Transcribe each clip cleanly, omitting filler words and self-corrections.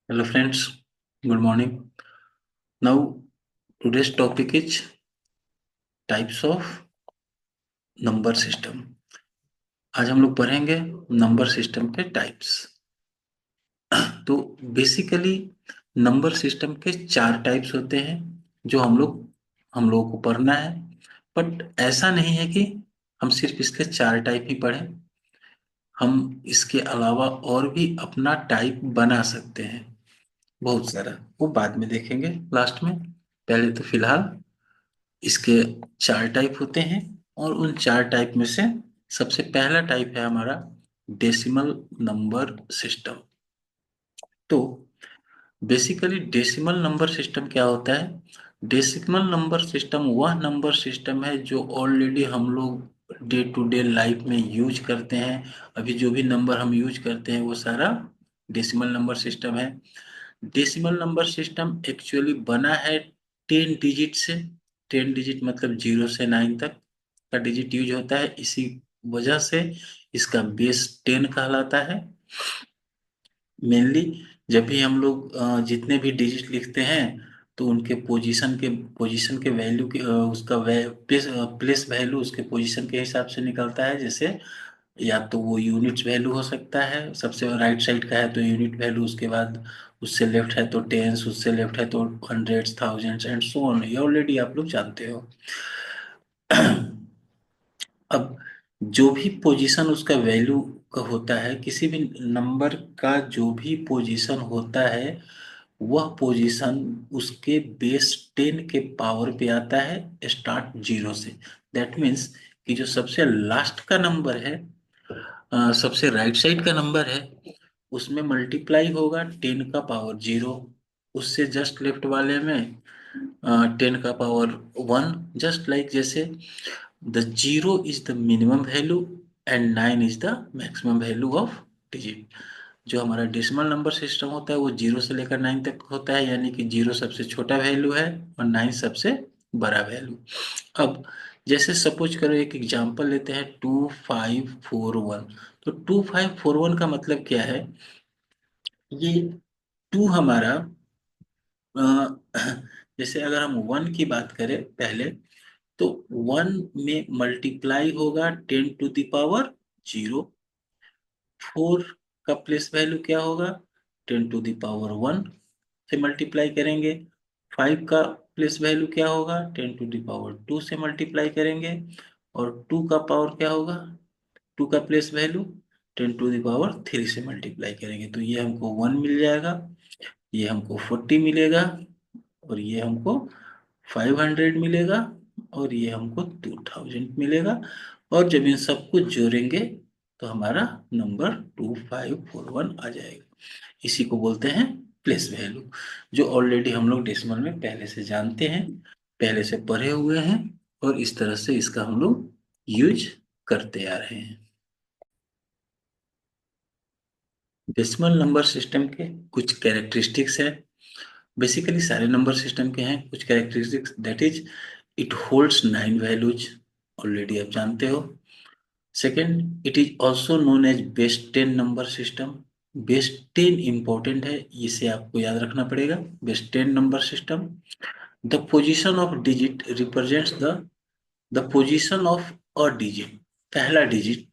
Hello friends, good morning. Now today's topic is types of number system. आज हम लोग पढ़ेंगे नंबर सिस्टम के टाइप्स। तो बेसिकली नंबर सिस्टम के चार टाइप्स होते हैं जो हम लोगों को पढ़ना है। बट ऐसा नहीं है कि हम सिर्फ इसके चार टाइप ही पढ़ें, हम इसके अलावा और भी अपना टाइप बना सकते हैं बहुत सारा। वो बाद में देखेंगे लास्ट में। पहले तो फिलहाल इसके चार टाइप होते हैं और उन चार टाइप में से सबसे पहला टाइप है हमारा डेसिमल नंबर सिस्टम। तो बेसिकली डेसिमल नंबर सिस्टम क्या होता है? डेसिमल नंबर सिस्टम वह नंबर सिस्टम है जो ऑलरेडी हम लोग डे टू डे लाइफ में यूज करते हैं। अभी जो भी नंबर हम यूज करते हैं वो सारा डेसिमल नंबर सिस्टम है। डेसिमल नंबर सिस्टम एक्चुअली बना है 10 डिजिट से। 10 डिजिट मतलब 0 से 9 तक का डिजिट यूज होता है, इसी वजह से इसका बेस 10 कहलाता है। मेनली जब भी हम लोग जितने भी डिजिट लिखते हैं तो उनके पोजीशन के वैल्यू के उसका प्लेस वैल्यू उसके पोजीशन के हिसाब से निकलता है। जैसे या तो वो यूनिट्स वैल्यू हो सकता है, सबसे राइट साइड का है तो यूनिट वैल्यू, उसके बाद उससे लेफ्ट है तो टेंस, उससे लेफ्ट है तो hundreds, thousands and so on. ये ऑलरेडी आप लोग जानते हो। अब जो भी पोजीशन उसका वैल्यू का होता है, किसी भी नंबर का जो भी पोजीशन होता है वह पोजीशन उसके बेस 10 के पावर पे आता है स्टार्ट 0 से। दैट मीन्स कि जो सबसे लास्ट का नंबर है, सबसे राइट साइड का नंबर है, उसमें मल्टीप्लाई होगा 10 का पावर 0। उससे जस्ट लेफ्ट वाले में 10 का पावर 1। जस्ट लाइक जैसे the zero is the minimum value and 9 is the maximum value of digit. जो हमारा डेसिमल नंबर सिस्टम होता है वो 0 से लेकर 9 तक होता है, यानी कि 0 सबसे छोटा वैल्यू है और 9 सबसे बड़ा वैल्यू। अब जैसे सपोज करो, एक एग्जांपल लेते हैं 2541। तो 2541 का मतलब क्या है? ये टू हमारा अ, जैसे अगर हम वन की बात करें पहले, तो वन में मल्टीप्लाई होगा 10 टू द पावर 0। फोर का प्लेस वैल्यू क्या होगा? 10 टू द पावर 1 से मल्टीप्लाई करेंगे। फाइव का प्लेस वैल्यू क्या होगा? 10 टू द पावर 2 से मल्टीप्लाई करेंगे। और टू का पावर क्या होगा? टू का place value 10 to the power 3 से मल्टीप्लाई करेंगे, तो ये हमको 1 मिल जाएगा, ये हमको 40 मिलेगा, और ये हमको 500 मिलेगा, और ये हमको 2000 मिलेगा। और जब इन सबको जोड़ेंगे तो हमारा नंबर 2541 आ जाएगा। इसी को बोलते हैं प्लेस वैल्यू, जो ऑलरेडी हम लोग डेसिमल में पहले से जानते हैं, पहले से पढ़े हुए हैं, और इस तरह से इसका हम लोग यूज करते आ रहे हैं। डेसिमल नंबर सिस्टम के कुछ कैरेक्टरिस्टिक्स है। बेसिकली सारे नंबर सिस्टम के हैं कुछ characteristics, that is it holds 9 values, already आप जानते हो। Second, it is also known as base 10 number system. Base 10 important है, इसे आपको याद रखना पड़ेगा। Base 10 number system, the position of digit represents the position of a digit, पहला digit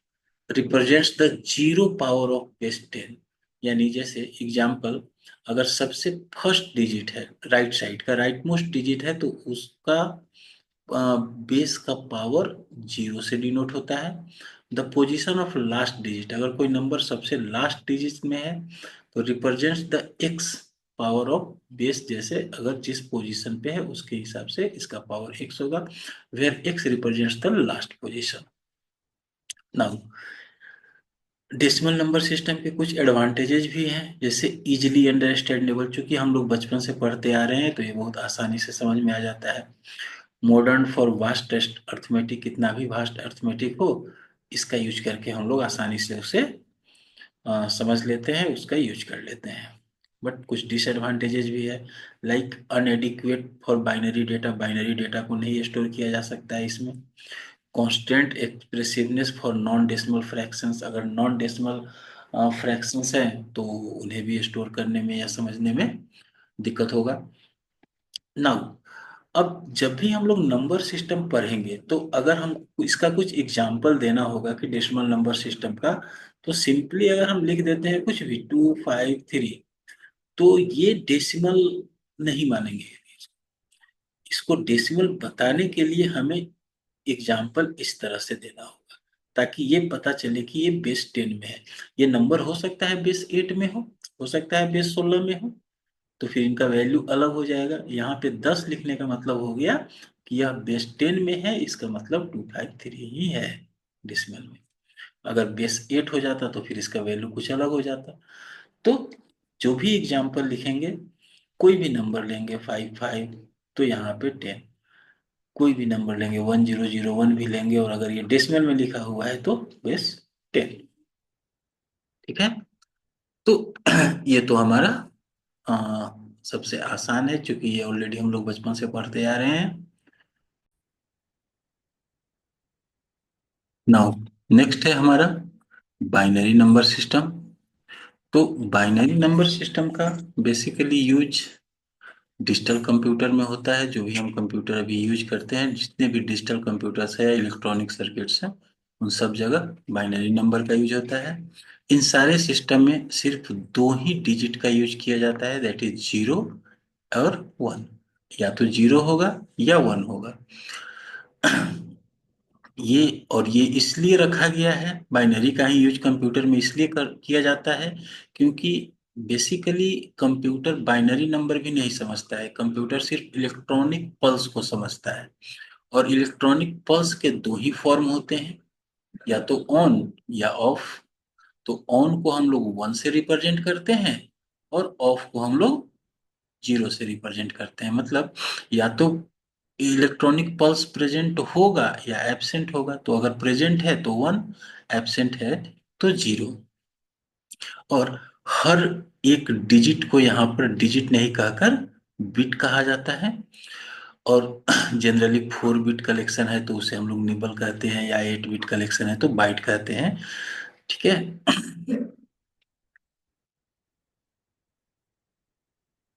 represents the zero power of base 10। यानी जैसे example, अगर सबसे फर्स्ट डिजिट है, राइट साइड का राइट मोस्ट डिजिट है, तो उसका बेस का पावर 0 से डिनोट होता है। The position of last digit, अगर कोई नंबर सबसे लास्ट डिजिट में है तो represents the x power of base. जैसे अगर जिस पोजीशन पे है उसके हिसाब से इसका पावर एक्स होगा, where x represents the last position. Now decimal number system के कुछ एडवांटेजेस भी हैं, जैसे इजीली अंडरस्टैंडेबल, क्योंकि हम लोग बचपन से पढ़ते आ रहे हैं तो ये बहुत आसानी से समझ में आ जाता है। मॉडर्न फॉर वास्ट अर्थमेटिक, कितना भी वास्ट अर्थमेटिक हो, इसका यूज करके हम लोग आसानी से उसे समझ लेते हैं, उसका यूज कर लेते हैं। बट कुछ डिसएडवांटेजेस भी है, like inadequate for binary data, binary data को नहीं स्टोर किया जा सकता है इसमें। Constant expressiveness for non decimal fractions, अगर नॉन डेसिमल फ्रैक्शंस हैं तो उन्हें भी स्टोर करने में या समझने में दिक्कत होगा। नाउ अब जब भी हम लोग नंबर सिस्टम पढ़ेंगे तो अगर हम इसका कुछ एग्जाम्पल देना होगा कि डेसिमल नंबर सिस्टम का, तो सिंपली अगर हम लिख देते हैं कुछ भी 253, तो ये डेसिमल नहीं मानेंगे। इसको डेसिमल बताने के लिए हमें एग्जाम्पल इस तरह से देना होगा ताकि ये पता चले कि ये बेस 10 में है। ये नंबर हो सकता है बेस 8 में हो सकता है बेस 16 में हो, तो फिर इनका वैल्यू अलग हो जाएगा। यहाँ पे 10 लिखने का मतलब हो गया कि यह बेस 10 में है, इसका मतलब 253 ही है डेसिमल में। अगर बेस 8 हो जाता तो फिर इसका वैल्यू कुछ अलग हो जाता। तो जो भी एग्जाम्पल लिखेंगे, कोई भी नंबर लेंगे 5 5, तो यहाँ पे 10। कोई भी नंबर लेंगे 1001 भी लेंगे, और अगर ये डेसिमल में लिखा हुआ है तो बेस 10। ठीक है। तो ये तो हमारा सबसे आसान है, क्योंकि ये ऑलरेडी हम लोग बचपन से पढ़ते आ रहे हैं। नाउ नेक्स्ट है हमारा बाइनरी नंबर सिस्टम। तो बाइनरी नंबर सिस्टम का बेसिकली यूज डिजिटल कंप्यूटर में होता है। जो भी हम कंप्यूटर अभी यूज करते हैं, जितने भी डिजिटल कंप्यूटर्स है, इलेक्ट्रॉनिक सर्किट्स हैं, उन सब जगह बाइनरी नंबर का यूज होता है। इन सारे सिस्टम में सिर्फ दो ही डिजिट का यूज किया जाता है, दैट इज 0 और 1। या तो 0 होगा या 1 होगा। ये इसलिए रखा गया है, बाइनरी का ही यूज कंप्यूटर में इसलिए किया जाता है क्योंकि बेसिकली कंप्यूटर बाइनरी नंबर भी नहीं समझता है। कंप्यूटर सिर्फ इलेक्ट्रॉनिक पल्स को समझता है, और इलेक्ट्रॉनिक पल्स के दो ही फॉर्म होते हैं, या तो ऑन या ऑफ। तो ऑन को हम लोग 1 से रिप्रेजेंट करते हैं, और ऑफ को हम लोग 0 से रिप्रेजेंट करते हैं। मतलब या तो इलेक्ट्रॉनिक पल्स प्रेजेंट होगा या एब्सेंट होगा। तो अगर प्रेजेंट है तो 1, एब्सेंट है तो 0। और हर एक डिजिट को यहाँ पर डिजिट नहीं कहकर बिट कहा जाता है। और जनरली 4 बिट कलेक्शन है तो उसे हम लोग निबल कहते हैं, या 8 बिट कलेक्शन है तो बाइट कहते हैं। ठीक है।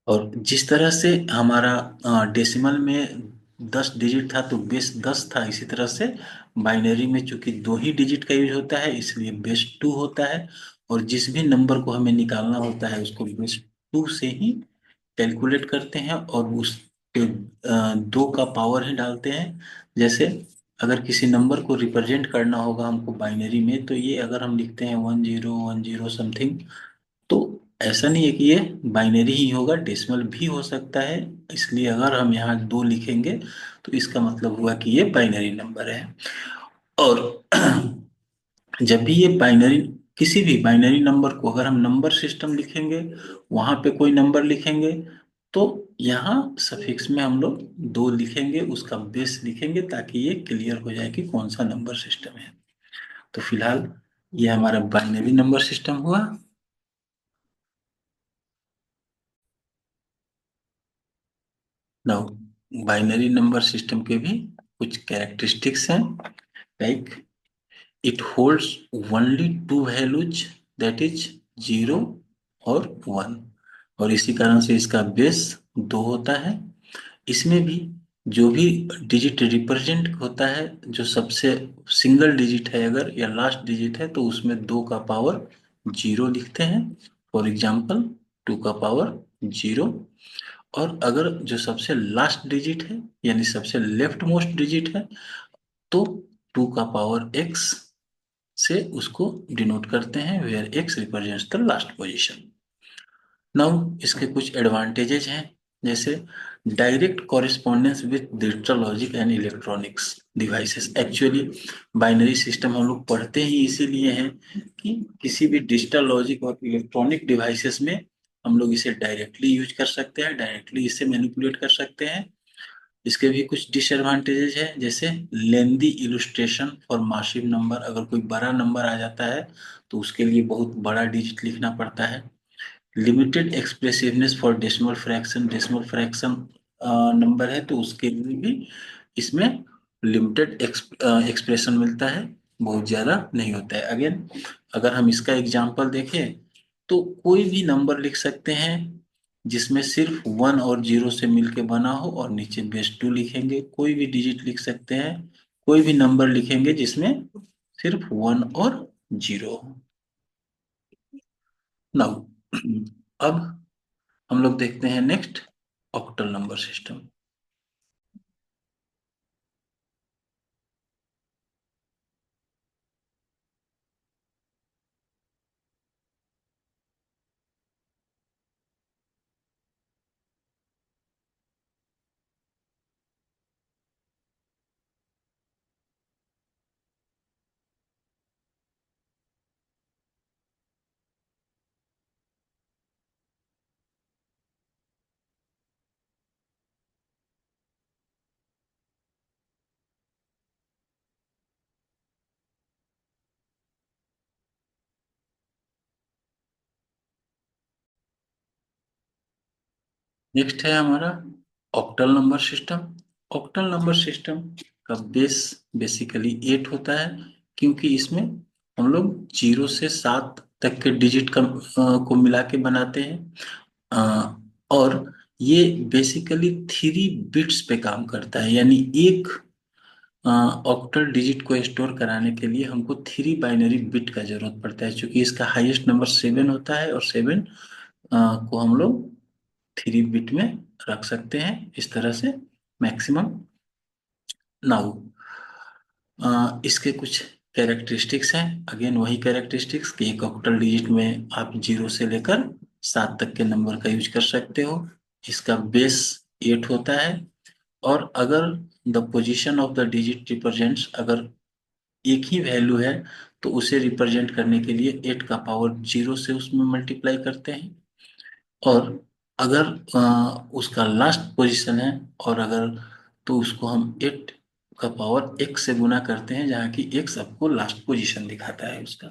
और जिस तरह से हमारा डेसिमल में 10 डिजिट था तो बेस 10 था, इसी तरह से बाइनरी में चूंकि दो ही डिजिट का यूज होता है इसलिए बेस 2 होता है। और जिस भी नंबर को हमें निकालना होता है उसको बेस 2 से ही कैलकुलेट करते हैं, और उस पे 2 का पावर ही डालते हैं। जैसे अगर किसी नंबर को रिप्रेजेंट करना होगा हमको बाइनरी में, तो ये अगर हम लिखते हैं 1010 समथिंग, तो ऐसा नहीं है कि ये बाइनरी ही होगा, डेसिमल भी हो सकता है। इसलिए अगर हम यहाँ 2 लिखेंगे तो इसका मतलब हुआ कि ये बाइनरी नंबर है। और जब भी ये बाइनरी, किसी भी बाइनरी नंबर को अगर हम नंबर सिस्टम लिखेंगे, वहां पे कोई नंबर लिखेंगे, तो यहाँ सफिक्स में हम लोग 2 लिखेंगे, उसका बेस लिखेंगे, ताकि ये क्लियर हो जाए कि कौन सा नंबर सिस्टम है। तो फिलहाल ये हमारा बाइनरी नंबर सिस्टम हुआ। नाउ बाइनरी नंबर सिस्टम के भी कुछ कैरेक्टरिस्टिक्स हैं, like it holds only 2 values, that is 0 और 1। और इसी कारण से इसका बेस 2 होता है। इसमें भी जो भी डिजिट रिप्रेजेंट होता है, जो सबसे सिंगल डिजिट है अगर, या लास्ट डिजिट है, तो उसमें 2 का पावर 0 लिखते हैं। फॉर एग्जाम्पल 2 का पावर 0। और अगर जो सबसे लास्ट डिजिट है, यानी सबसे लेफ्ट मोस्ट डिजिट है, तो 2 का पावर x से उसको डिनोट करते हैं, where x represents the last position. Now इसके कुछ एडवांटेजेस हैं, जैसे direct correspondence with digital logic and electronics devices. Actually binary system हम लोग पढ़ते ही इसीलिए हैं कि किसी भी डिजिटल लॉजिक और इलेक्ट्रॉनिक डिवाइसेस में हम लोग इसे डायरेक्टली यूज कर सकते हैं, डायरेक्टली इसे मैनिपुलेट कर सकते हैं। इसके भी कुछ डिसएडवांटेजेस है, जैसे लेंदी इलुस्ट्रेशन फॉर मासिव नंबर। अगर कोई बड़ा नंबर आ जाता है तो उसके लिए बहुत बड़ा डिजिट लिखना पड़ता है। Limited expressiveness for decimal fraction. Decimal fraction number है तो उसके लिए भी इसमें लिमिटेड एक्सप्रेशन मिलता है, बहुत ज़्यादा नहीं होता है। अगेन अगर हम इसका एग्जाम्पल देखें तो कोई भी नंबर लिख सकते हैं जिसमें सिर्फ 1 और 0 से मिलके बना हो और नीचे बेस 2 लिखेंगे। कोई भी डिजिट लिख सकते हैं, कोई भी नंबर लिखेंगे जिसमें सिर्फ 1 और 0 हो। नाउ अब हम लोग देखते हैं next octal number system. Next है हमारा octal number system. Octal number system का बेस बेसिकली 8 होता है, क्योंकि इसमें हम लोग 0 से 7 तक के डिजिट का को मिला के बनाते हैं। अ, और ये बेसिकली 3 बिट्स पे काम करता है, यानी एक ऑक्टल डिजिट को स्टोर कराने के लिए हमको 3 बाइनरी बिट का जरूरत पड़ता है, क्योंकि इसका हाईएस्ट नंबर 7 होता है और 7 को हम लोग 3 बिट में रख सकते हैं इस तरह से मैक्सिमम। नाउ इसके कुछ कैरेक्टरिस्टिक्स हैं, अगेन वही कैरेक्टरिस्टिक्स कि एक ऑक्टल डिजिट में आप 0 से लेकर 7 तक के नंबर का यूज कर सकते हो। इसका बेस 8 होता है, और अगर the position of the digit represents, अगर एक ही वैल्यू है तो उसे रिप्रेजेंट करने के लिए 8 का पावर 0 से उसमें मल्टीप्लाई करते हैं। और अगर उसका लास्ट पोजीशन है, और अगर तो उसको हम 8 का पावर x से गुना करते हैं, जहाँ की x आपको लास्ट पोजीशन दिखाता है उसका।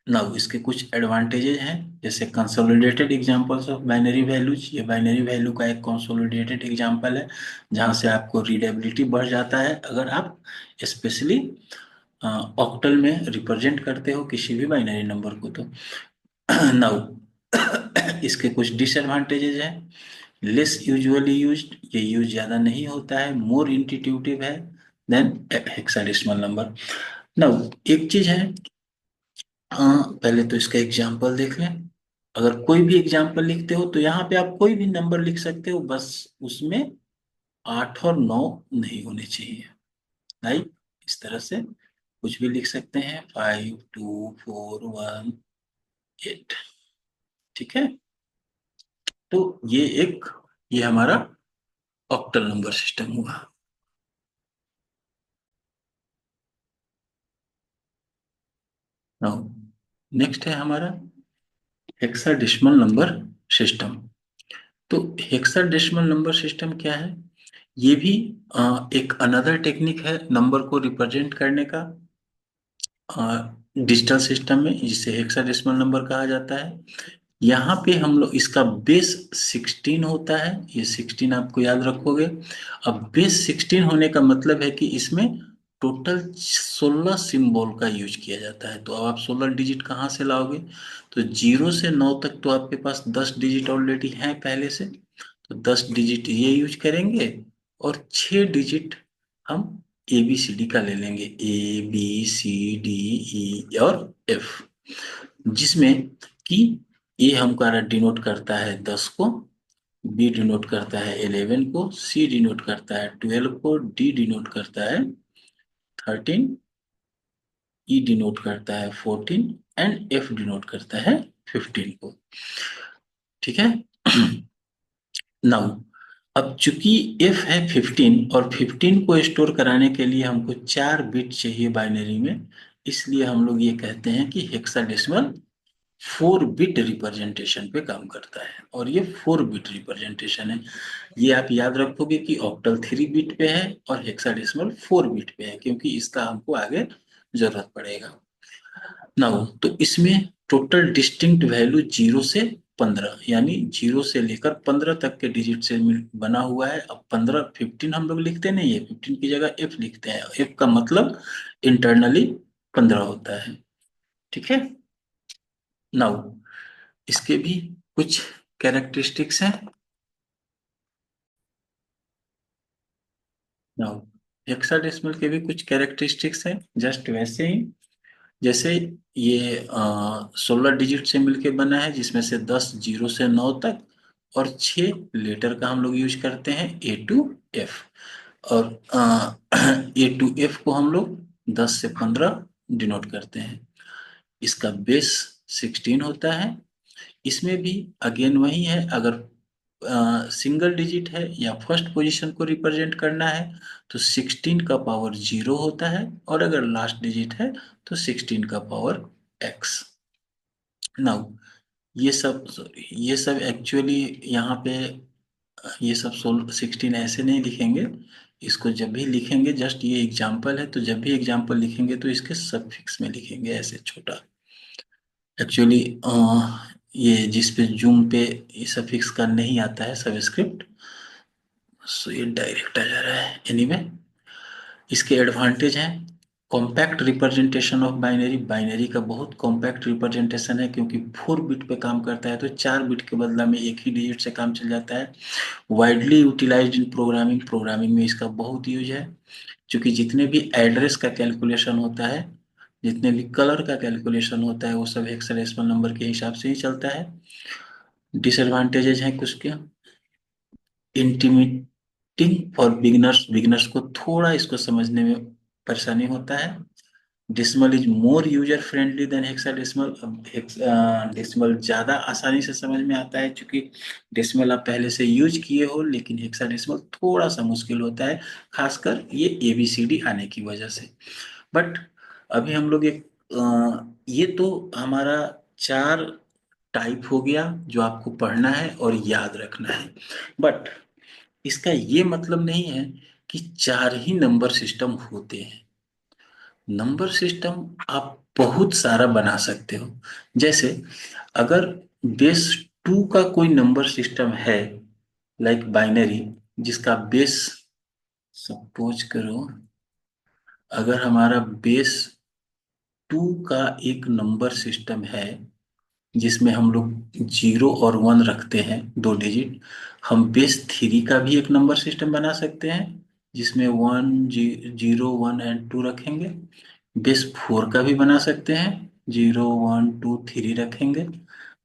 नाउ इसके कुछ एडवांटेजेस हैं, जैसे consolidated examples of binary values. ये बाइनरी वैल्यू का एक कंसोलिडेटेड एग्जांपल है, जहाँ से आपको रीडेबिलिटी बढ़ जाता है अगर आप स्पेशली ऑक्टल में रिप्रेजेंट करते हो किसी भी बाइनरी नंबर को। तो नाउ इसके कुछ डिसएडवांटेजेस हैं। लेस यूजुअली यूज्ड, ये यूज ज्यादा नहीं होता है। मोर इंट्यूटिव है देन हेक्साडेसिमल नंबर। नाउ एक चीज है, पहले तो इसका एग्जांपल देख लें। अगर कोई भी एग्जांपल लिखते हो तो यहाँ पे आप कोई भी नंबर लिख सकते हो, बस उसमें 8 और 9 नहीं होने चाहिए। राइट, इस तरह से कुछ भी लिख सकते हैं, 5 2 4 1 8। ठीक है, तो ये हमारा ऑक्टल नंबर सिस्टम हुआ। नाउ नेक्स्ट है हमारा हेक्साडेसिमल नंबर सिस्टम। तो हेक्साडेसिमल नंबर सिस्टम क्या है? ये भी एक अनदर टेक्निक है नंबर को रिप्रेजेंट करने का डिजिटल सिस्टम में, जिसे हेक्साडेसिमल नंबर कहा जाता है। यहाँ पे हम लोग, इसका बेस 16 होता है, ये 16 आपको याद रखोगे। अब बेस 16 होने का मतलब है कि इसमें टोटल 16 सिंबल का यूज किया जाता है। तो अब आप 16 डिजिट कहाँ से लाओगे? तो 0 से 9 तक तो आपके पास 10 डिजिट ऑलरेडी हैं पहले से, तो 10 डिजिट ये यूज करेंगे, और 6 डिजिट हम ए बी सी डी का ले लेंगे, A B C D E और एफ, जिसमें कि ए हमारा डिनोट करता है 10 को, बी डिनोट करता है 11 को, सी डिनोट करता है 12 को, डी डिनोट करता है 13, ई डिनोट करता है 14 एंड एफ डिनोट करता है 15 को। ठीक है। नाउ अब चूंकि एफ है 15, और 15 को स्टोर कराने के लिए हमको 4 बिट चाहिए बाइनरी में, इसलिए हम लोग ये कहते हैं कि हेक्साडेसिमल 4 बिट रिप्रेजेंटेशन पे काम करता है, और ये 4 बिट रिप्रेजेंटेशन है। ये आप याद रखोगे कि ऑक्टल 3 बिट पे है और हेक्साडेसिमल 4 बिट पे है, क्योंकि इसका हमको आगे जरूरत पड़ेगा। नाउ तो इसमें टोटल डिस्टिंक्ट वैल्यू 0 से 15, यानी 0 से लेकर 15 तक के डिजिट से बना हुआ है। अब 15 15 हम लोग लिखते नहीं है, 15 की जगह एफ लिखते हैं। एफ का मतलब इंटरनली 15 होता है। ठीक है। नाउ इसके भी कुछ कैरेक्टरिस्टिक्स हैं। नाउ हेक्साडेसिमल के भी कुछ कैरेक्टरिस्टिक्स हैं, जस्ट वैसे ही जैसे ये 16 डिजिट से मिलके बना है, जिसमें से 10 जीरो से 9 तक और 6 लेटर का हम लोग यूज करते हैं A to F। और A to F को हम लोग 10 से 15 डिनोट करते हैं। इसका बेस 16 होता है। इसमें भी अगेन वही है, अगर सिंगल डिजिट है या फर्स्ट पोजीशन को रिप्रेजेंट करना है तो 16 का पावर 0 होता है, और अगर लास्ट डिजिट है तो 16 का पावर x। नाउ ये सब एक्चुअली यहाँ पे ये सब 16 ऐसे नहीं लिखेंगे। इसको जब भी लिखेंगे, जस्ट ये एग्जाम्पल है, तो जब भी एग्जाम्पल लिखेंगे तो इसके सफिक्स में लिखेंगे ऐसे छोटा। एक्चुअली ये जिस पे जूम पे ये सफिक्स का नहीं आता है सबस्क्रिप्ट, सो ये डायरेक्ट आ जा रहा है। एनीवे इसके एडवांटेज हैं। Compact representation of binary, binary का बहुत कॉम्पैक्ट रिप्रेजेंटेशन है, क्योंकि 4 बिट पे काम करता है तो 4 बिट के बदला में एक ही डिजिट से काम चल जाता है। Widely utilised in programming, programming में इसका बहुत यूज है, क्योंकि जितने भी एड्रेस का कैलकुलेशन होता है, जितने भी कलर का कैलकुलेशन होता है, वो सब हेक्साडेसिमल नंबर के हिसाब से ही चलता है। डिसएडवांटेजेस हैं कुछ के। इंटीमेटिंग फॉर बिगिनर्स, बिगिनर्स को थोड़ा इसको समझने में परेशानी होता है। Decimal is more user friendly than hexadecimal. अब डेसिमल ज़्यादा आसानी से समझ में आता है, क्योंकि डेसिमल आप पहले से यूज किए हो, लेकिन हेक्साडेसिमल थोड़ा सा मुश्किल होता है, खासकर ये ABCD आने की वजह से। बट अभी हम लोग एक ये तो हमारा 4 टाइप हो गया जो आपको पढ़ना है और याद रखना है। बट इसका ये मतलब नहीं है कि 4 ही नंबर सिस्टम होते हैं। नंबर सिस्टम आप बहुत सारा बना सकते हो। जैसे अगर बेस 2 का कोई नंबर सिस्टम है, लाइक बाइनरी, जिसका बेस, सपोज करो अगर हमारा बेस 2 का एक नंबर सिस्टम है, जिसमें हम लोग 0 और 1 रखते हैं 2 डिजिट। हम बेस 3 का भी एक नंबर सिस्टम बना सकते हैं, जिसमें 1 0 1 एंड 2 रखेंगे। बेस 4 का भी बना सकते हैं, 0 1 2 3 रखेंगे।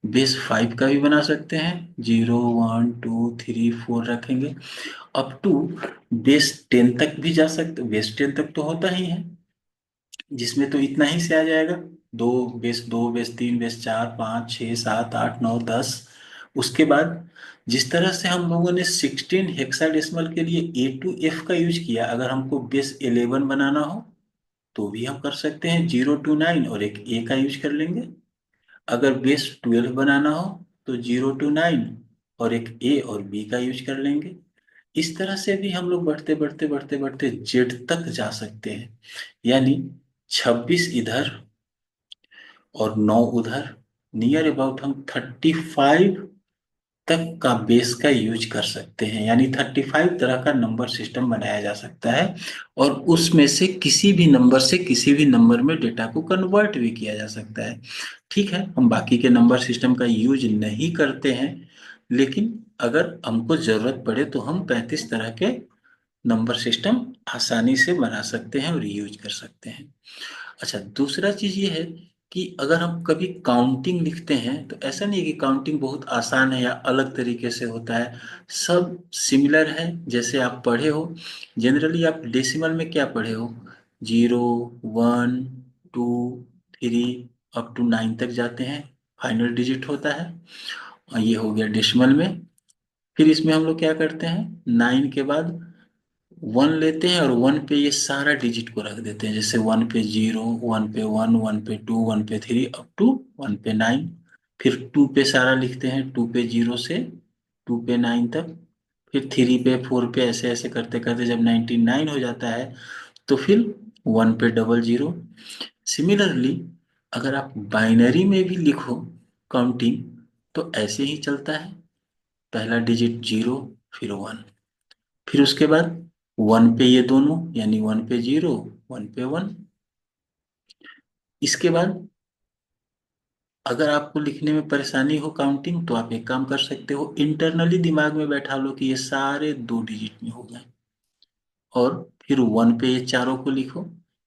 बेस 5 का भी बना सकते हैं, 0 1 2 3 4 रखेंगे। अप टू बेस 10 तक भी जा सकते, बेस 10 तक तो होता ही है, जिसमें तो इतना ही से आ जाएगा। दो बेस तीन बेस चार पाँच छः सात आठ नौ 10। उसके बाद जिस तरह से हम लोगों ने 16 हेक्साडेसिमल के लिए A to F का यूज किया, अगर हमको बेस 11 बनाना हो तो भी हम कर सकते हैं, 0 to 9 और एक A का यूज कर लेंगे। अगर बेस 12 बनाना हो तो 0 to 9 और एक A और B का यूज कर लेंगे। इस तरह से भी हम लोग बढ़ते बढ़ते बढ़ते बढ़ते जेड तक जा सकते हैं, यानी 26 इधर और 9 उधर, नियर अबाउट हम 35 तक का बेस का यूज कर सकते हैं, यानी 35 तरह का नंबर सिस्टम बनाया जा सकता है। और उसमें से किसी भी नंबर से किसी भी नंबर में डेटा को कन्वर्ट भी किया जा सकता है। ठीक है, हम बाकी के नंबर सिस्टम का यूज नहीं करते हैं, लेकिन अगर हमको जरूरत पड़े तो हम 35 तरह के नंबर सिस्टम आसानी से बना सकते हैं और यूज कर सकते हैं। अच्छा, दूसरा चीज ये है कि अगर हम कभी काउंटिंग लिखते हैं तो ऐसा नहीं है कि काउंटिंग बहुत आसान है या अलग तरीके से होता है। सब सिमिलर है, जैसे आप पढ़े हो। जनरली आप डेसिमल में क्या पढ़े हो, 0 1 2 3 अप टू 9 तक जाते हैं, फाइनल डिजिट होता है। और ये हो गया डेसिमल में। फिर इसमें हम लोग क्या करते हैं, 9 के बाद 1 लेते हैं और 1 पे ये सारा डिजिट को रख देते हैं, जैसे 1 पे 0, 1 पे 1, 1 पे 2, 1 पे 3 अप टू 1 पे 9। फिर 2 पे सारा लिखते हैं, 2 पे 0 से 2 पे 9 तक। फिर 3 पे 4 पे ऐसे ऐसे करते करते जब 99 हो जाता है तो फिर 1 पे डबल 0। सिमिलरली अगर आप बाइनरी में भी लिखो काउंटिंग तो ऐसे ही चलता है, पहला डिजिट 0 फिर 1, फिर उसके बाद 1 पे ये दोनों, यानी 1 पे 0 1 पे 1। इसके बाद अगर आपको लिखने में परेशानी हो काउंटिंग, तो आप एक काम कर सकते हो, इंटरनली दिमाग में बैठा लो कि ये सारे 2 डिजिट में हो गए, और फिर 1 पे ये चारों को लिखो,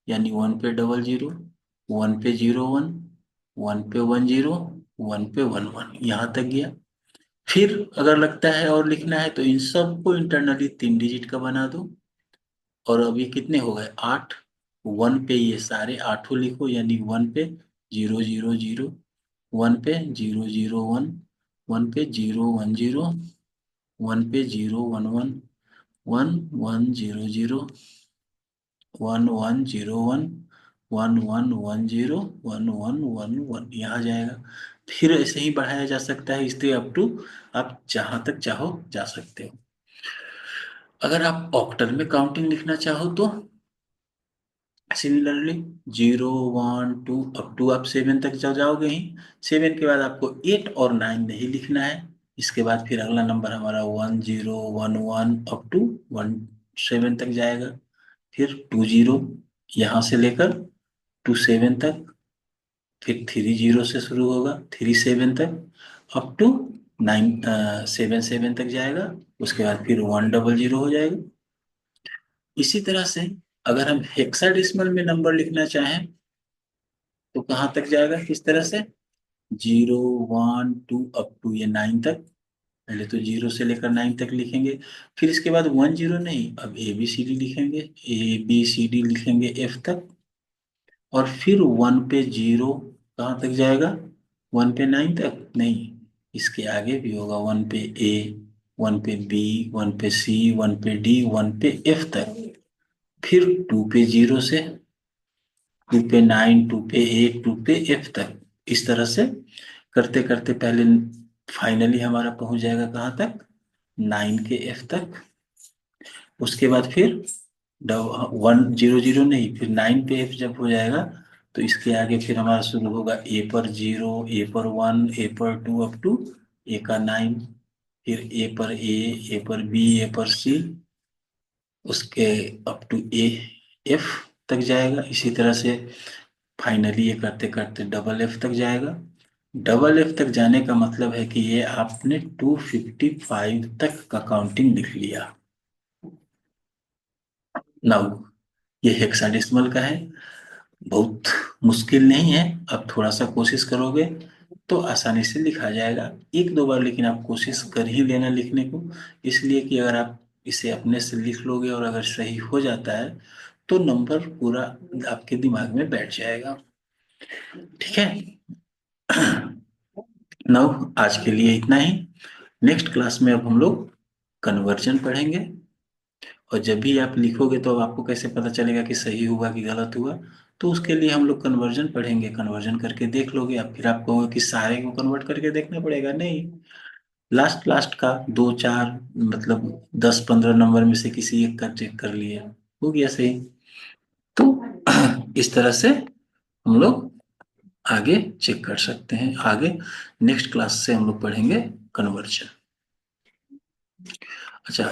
यानी 1 पे 00, 1 पे 01, 1 पे 10, 1 पे 11, यहाँ तक गया। फिर अगर लगता है और लिखना है तो इन सबको इंटरनली 3 डिजिट का बना दो, और अभी कितने हो गए, 8। 1 पे ये सारे आठों लिखो, यानी 1 पे 000, 1 पे 001, 1 पे 010, 1 पे 011, 1100, 1101, 1110, 1111, यहाँ जाएगा। फिर ऐसे ही बढ़ाया जा सकता है, इससे अप टू आप जहां तक चाहो जा सकते हो। अगर आप ऑक्टल में काउंटिंग लिखना चाहो तो सिमिलरली 0 1 2 अप टू आप 7 तक चल जाओगे ही। 7 के बाद आपको 8 और 9 नहीं लिखना है। इसके बाद फिर अगला नंबर हमारा 1011 अप टू 17 तक जाएगा। फिर 20 यहाँ से लेकर 27 तक, फिर 30 से शुरू होगा, 37 तक अप टू 77 तक जाएगा। उसके बाद फिर 100 हो जाएगा। इसी तरह से अगर हम हेक्साडेसिमल में नंबर लिखना चाहें तो कहाँ तक जाएगा, किस तरह से, 0 1 2 अप टू ये 9 तक। पहले तो 0 से लेकर 9 तक लिखेंगे। फिर इसके बाद 10 नहीं, अब ABCD लिखेंगे, ABCD लिखेंगे F तक। और फिर 1 पे 0 कहाँ तक जाएगा, 1 पे 9 तक नहीं, इसके आगे भी होगा, 1 पे A, 1 पे B, 1 पे C, 1 पे D, 1 पे F तक। फिर 2 पे 0 से, 2 पे 9, 2 पे 8, 2 पे F तक। इस तरह से करते करते पहले फाइनली हमारा पहुंच जाएगा कहाँ तक, 9 के F तक। उसके बाद फिर 100 नहीं, फिर 9 पे F जब हो जाएगा तो इसके आगे फिर हमारा शुरू होगा A पर 0, A पर 1, A पर 2 अप टू A का 9। फिर A पर A पर B, A पर C, उसके अप टू F तक जाएगा। इसी तरह से फाइनली ये करते करते डबल F तक जाएगा। डबल F तक जाने का मतलब है कि ये आपने 255 तक का काउंटिंग लिख लिया। नाउ ये हेक्साडेसिमल का है, बहुत मुश्किल नहीं है। अब थोड़ा सा कोशिश करोगे तो आसानी से लिखा जाएगा। एक दो बार लेकिन आप कोशिश कर ही लेना लिखने को, इसलिए कि अगर आप इसे अपने से लिख लोगे और अगर सही हो जाता है तो नंबर पूरा आपके दिमाग में बैठ जाएगा। ठीक है। नाउ आज के लिए इतना ही। नेक्स्ट क्लास में अब हम लोग कन्वर्जन पढ़ेंगे, और जब भी आप लिखोगे तो अब आपको कैसे पता चलेगा कि सही हुआ कि गलत हुआ। तो उसके लिए हम लोग कन्वर्जन पढ़ेंगे, कन्वर्जन करके देख लोगे। अब फिर आप कहोगे कि सारे को कन्वर्ट करके देखना पड़ेगा, नहीं, लास्ट लास्ट का 2 4 मतलब 10 15 नंबर में से किसी एक का चेक कर लिया, हो गया सही। तो इस तरह से हम लोग आगे चेक कर सकते हैं। आगे नेक्स्ट क्लास से हम लोग पढ़ेंगे कन्वर्जन। अच्छा,